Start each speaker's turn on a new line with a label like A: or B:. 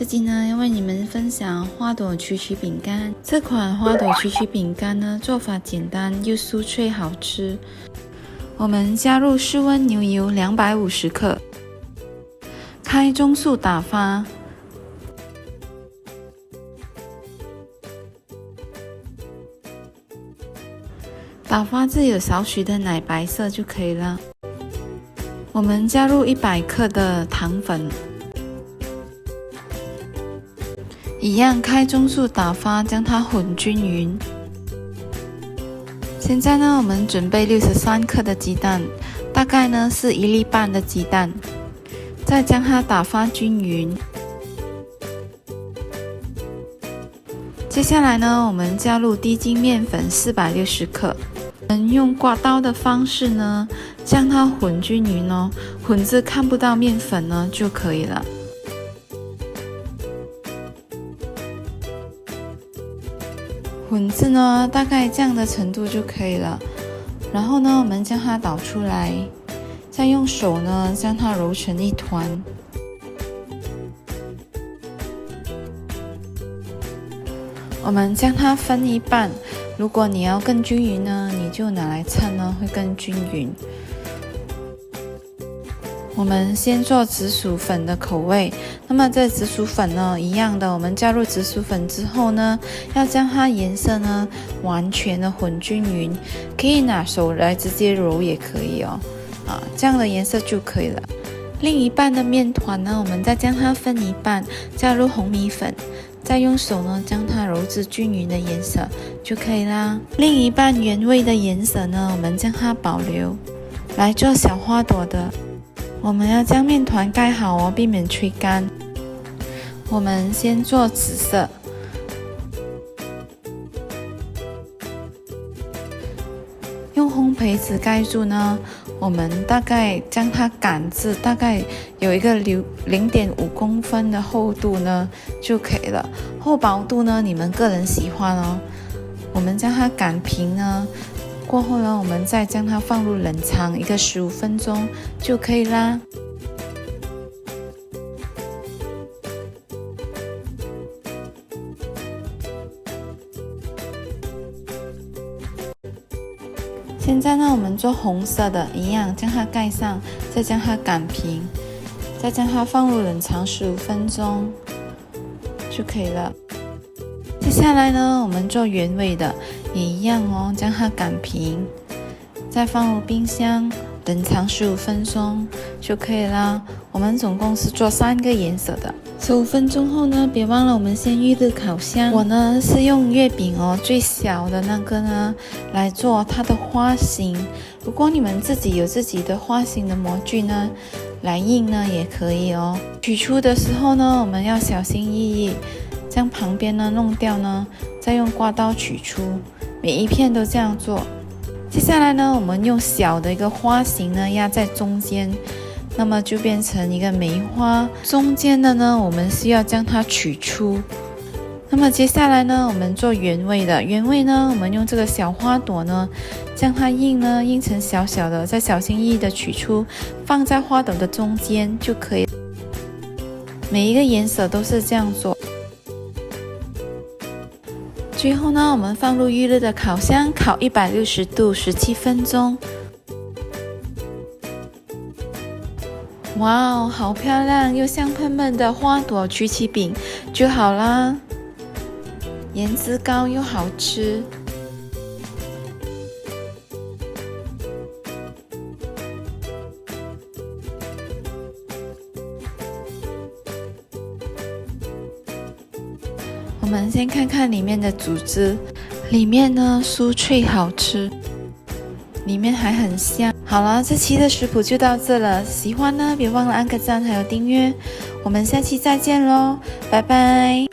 A: 这集呢要为你们分享花朵曲奇饼干。这款花朵曲奇饼干呢做法简单又酥脆好吃。我们加入室温牛油250克，开中速打发。打发至有少许的奶白色就可以了。我们加入100克的糖粉，一样开中速打发，将它混均匀。现在呢，我们准备63克的鸡蛋，大概呢是1粒半的鸡蛋，再将它打发均匀。接下来呢，我们加入低筋面粉460克。我们用刮刀的方式呢，将它混均匀哦，混至看不到面粉呢就可以了。混至呢大概这样的程度就可以了。然后呢，我们将它倒出来，再用手呢将它揉成一团。我们将它分一半。如果你要更均匀呢，你就拿来称呢，会更均匀。我们先做紫薯粉的口味，那么这紫薯粉呢，一样的，我们加入紫薯粉之后呢，要将它颜色呢完全的混均匀，可以拿手来直接揉也可以哦，这样的颜色就可以了。另一半的面团呢，我们再将它分一半，加入红米粉。再用手呢将它揉至均匀的颜色就可以啦。另一半原味的颜色呢，我们将它保留。来做小花朵的，我们要将面团盖好哦，避免吹干。我们先做紫色，用烘焙纸盖住呢，我们大概将它擀至大概有一个0.5公分的厚度呢就可以了。厚薄度呢你们个人喜欢哦。我们将它擀平呢，过后呢我们再将它放入冷藏一个15分钟就可以啦。现在呢，我们做红色的，一样将它盖上，再将它擀平，再将它放入冷藏15分钟就可以了。接下来呢，我们做原味的，也一样哦，将它擀平，再放入冰箱冷藏15分钟就可以啦。我们总共是做3个颜色的。15分钟后呢，别忘了我们先预热烤箱。我呢是用月饼哦，最小的那个呢来做它的花型。如果你们自己有自己的花型的模具呢，来印呢也可以哦。取出的时候呢，我们要小心翼翼，将旁边呢弄掉呢，再用刮刀取出，每一片都这样做。接下来呢，我们用小的一个花型呢压在中间。那么就变成一个梅花，中间的呢，我们是要将它取出。那么接下来呢，我们做原味的，原味呢，我们用这个小花朵呢，将它印成小小的，再小心翼翼的取出，放在花朵的中间就可以。每一个颜色都是这样做。最后呢，我们放入预热的烤箱，烤160度17分钟。哇哦，好漂亮又香喷喷的花朵曲奇饼就好啦，颜值高又好吃。我们先看看里面的组织，里面呢酥脆好吃，里面还很香。好了，这期的食谱就到这了，喜欢呢别忘了按个赞还有订阅，我们下期再见咯，拜拜。